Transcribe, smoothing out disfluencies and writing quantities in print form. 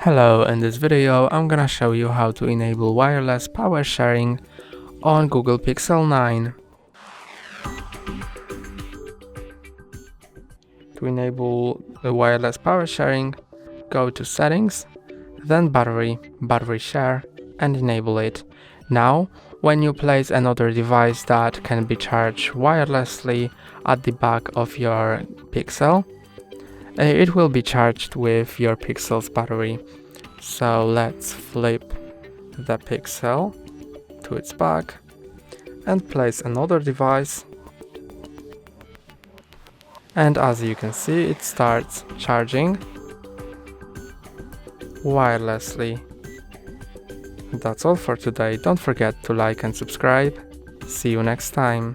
Hello, in this video I'm gonna show you how to enable wireless power sharing on Google Pixel 9. To enable the wireless power sharing, go to Settings, then Battery Share, and enable it. Now, when you place another device that can be charged wirelessly at the back of your Pixel, it will be charged with your Pixel's battery. So let's flip the Pixel to its back and place another device, and as you can see, it starts charging wirelessly. That's all for today. Don't forget to like and subscribe. See you next time.